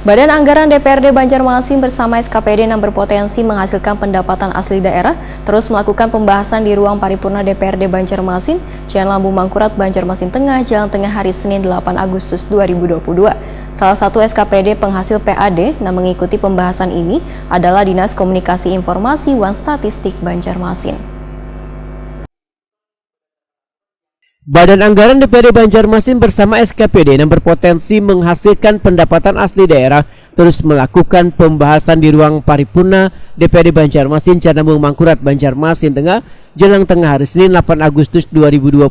Badan Anggaran DPRD Banjarmasin bersama SKPD yang berpotensi menghasilkan pendapatan asli daerah terus melakukan pembahasan di ruang paripurna DPRD Banjarmasin, Jalan Lambung Mangkurat, Banjarmasin Tengah, Jalan Tengah hari Senin 8 Agustus 2022. Salah satu SKPD penghasil PAD yang mengikuti pembahasan ini adalah Dinas Komunikasi Informasi Wan Statistik Banjarmasin. Badan Anggaran DPRD Banjarmasin bersama SKPD yang berpotensi menghasilkan pendapatan asli daerah terus melakukan pembahasan di ruang paripurna DPRD Banjarmasin, Jalan Lambung Mangkurat, Banjarmasin Tengah, Jelang Tengah hari Senin 8 Agustus 2022.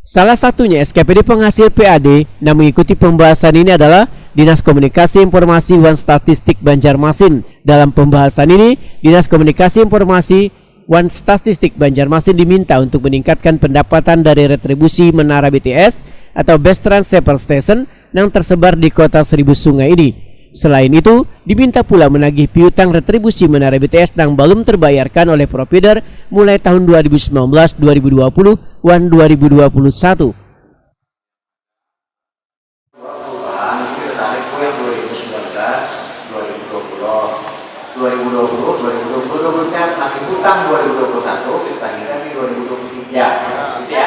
Salah satunya SKPD penghasil PAD yang mengikuti pembahasan ini adalah Dinas Komunikasi Informasi Wan Statistik Banjarmasin. Dalam pembahasan ini, Dinas Komunikasi Informasi Wan Statistik Banjarmasin diminta untuk meningkatkan pendapatan dari retribusi menara BTS atau Best Transceiver Station yang tersebar di kota Seribu Sungai ini. Selain itu, diminta pula menagih piutang retribusi menara BTS yang belum terbayarkan oleh provider mulai tahun 2019-2020 dan 2021. Masih hutang 2021, kita kira di 2023 gitu ya.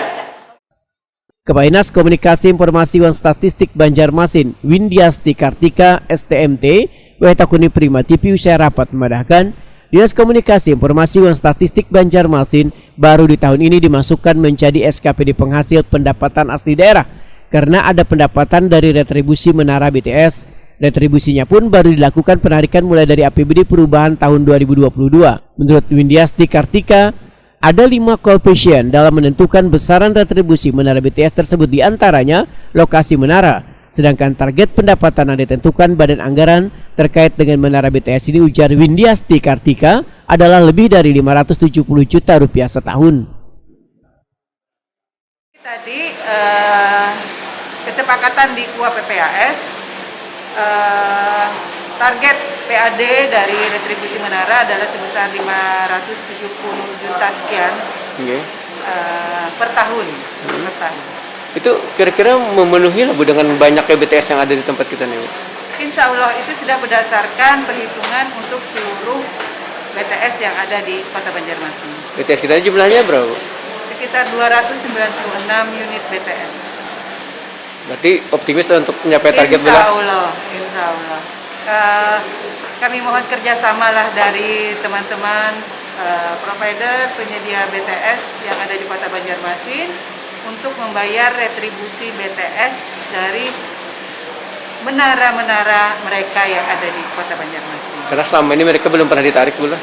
Kepala Dinas Komunikasi Informasi Wan Statistik Banjarmasin, Windiasti Kartika STMT, Wetakuni Prima TV usai rapat memandahkan Dinas Komunikasi Informasi Wan Statistik Banjarmasin baru di tahun ini dimasukkan menjadi SKPD penghasil pendapatan asli daerah karena ada pendapatan dari retribusi menara BTS. Retribusinya pun baru dilakukan penarikan mulai dari APBD perubahan tahun 2022. Menurut Windiasti Kartika, ada 5 koefisien dalam menentukan besaran retribusi menara BTS tersebut, diantaranya lokasi menara. Sedangkan target pendapatan yang ditentukan Badan Anggaran terkait dengan menara BTS ini, ujar Windiasti Kartika, adalah lebih dari 570 juta rupiah setahun. Tadi kesepakatan di KUA PPAS, target PAD dari retribusi menara adalah sebesar 570 juta sekian per tahun. Itu kira-kira memenuhi lah Bu dengan banyaknya BTS yang ada di tempat kita nih Bu? Insya Allah itu sudah berdasarkan perhitungan untuk seluruh BTS yang ada di Kota Banjarmasin. BTS kita jumlahnya berapa Bu? Sekitar 296 unit BTS. Berarti optimis untuk mencapai target Bu? Insya Allah. Kami mohon kerjasama lah dari teman-teman provider penyedia BTS yang ada di Kota Banjarmasin untuk membayar retribusi BTS dari menara-menara mereka yang ada di Kota Banjarmasin. Karena selama ini mereka belum pernah ditarik Bu lah.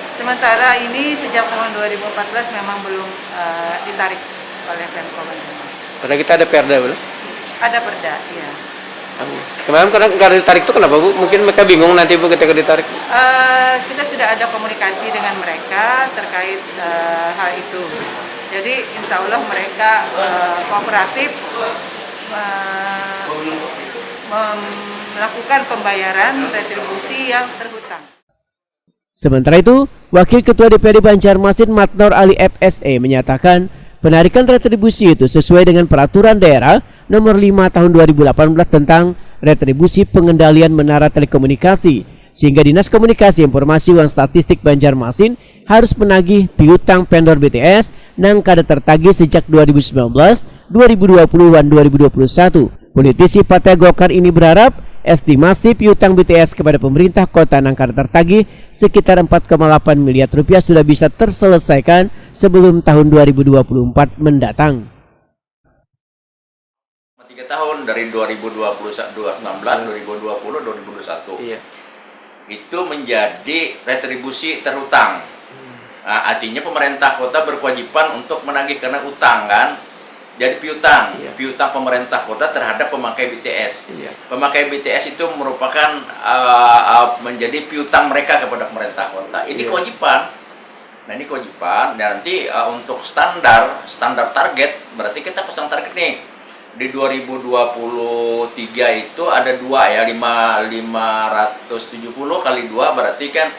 Sementara ini sejak tahun 2014 memang belum ditarik oleh Pemko Banjarmasin. Karena kita ada perda Bu. Ada perda, ya. Kemarin karena ditarik itu kenapa Bu? Mungkin mereka bingung nanti Bu ketika ditarik. Kita sudah ada komunikasi dengan mereka terkait hal itu. Jadi insya Allah mereka kooperatif melakukan pembayaran retribusi yang terhutang. Sementara itu, Wakil Ketua DPRD Banjarmasin Matnor Ali FSE menyatakan penarikan retribusi itu sesuai dengan peraturan daerah nomor 5 tahun 2018 tentang retribusi pengendalian menara telekomunikasi, sehingga Dinas Komunikasi Informasi Wan Statistik Banjarmasin harus menagih piutang vendor BTS yang kada tertagih sejak 2019, 2020 dan 2021. Politisi Partai Golkar ini berharap estimasi piutang BTS kepada pemerintah kota yang kada tertagih sekitar 4,8 miliar rupiah sudah bisa terselesaikan sebelum tahun 2024 mendatang. 3 tahun dari 2019, 2020, 2021. Iya. Itu menjadi retribusi terhutang. Nah, artinya pemerintah kota berkewajiban untuk menagih karena utang kan. Jadi piutang, piutang pemerintah kota terhadap pemakai BTS. Pemakai BTS itu merupakan menjadi piutang mereka kepada pemerintah kota. Ini kewajiban. Nah ini kewajiban. Dan nanti untuk standar target, berarti kita pasang target nih. Di 2023 itu ada 2 ya, 570 kali 2 berarti kan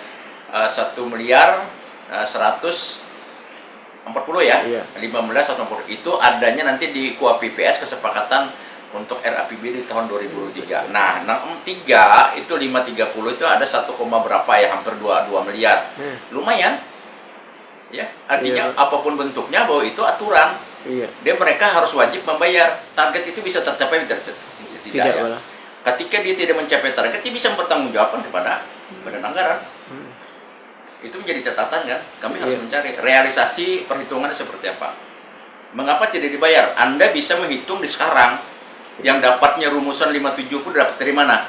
1 miliar 140 ya, 15 140 itu adanya nanti di KUA PPS kesepakatan untuk RAPBD di tahun 2023. Nah, 63 itu 530 itu ada 1, berapa ya, hampir 2 miliar. Lumayan. Ya, artinya apapun bentuknya bahwa itu aturan. Dia mereka harus wajib membayar. Target itu bisa tercapai tidak ya. malah. Ketika dia tidak mencapai target, dia bisa mempertanggungjawabkan kepada badan anggaran. Itu menjadi catatan kan. Kami harus mencari realisasi perhitungannya seperti apa. Mengapa tidak dibayar? Anda bisa menghitung di sekarang yang dapatnya rumusan 57 pun dapat dari mana?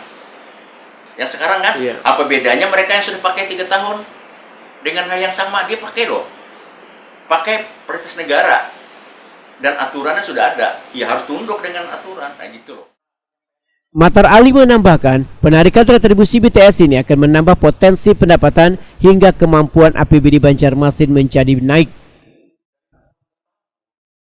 Yang sekarang kan? Apa bedanya mereka yang sudah pakai 3 tahun dengan hal yang sama? Dia pakai loh. Pakai prioritas negara. Dan aturannya sudah ada. Ya harus tunduk dengan aturan. Nah gitu loh. Matar Ali menambahkan, penarikan retribusi BTS ini akan menambah potensi pendapatan hingga kemampuan APBD Banjarmasin menjadi naik.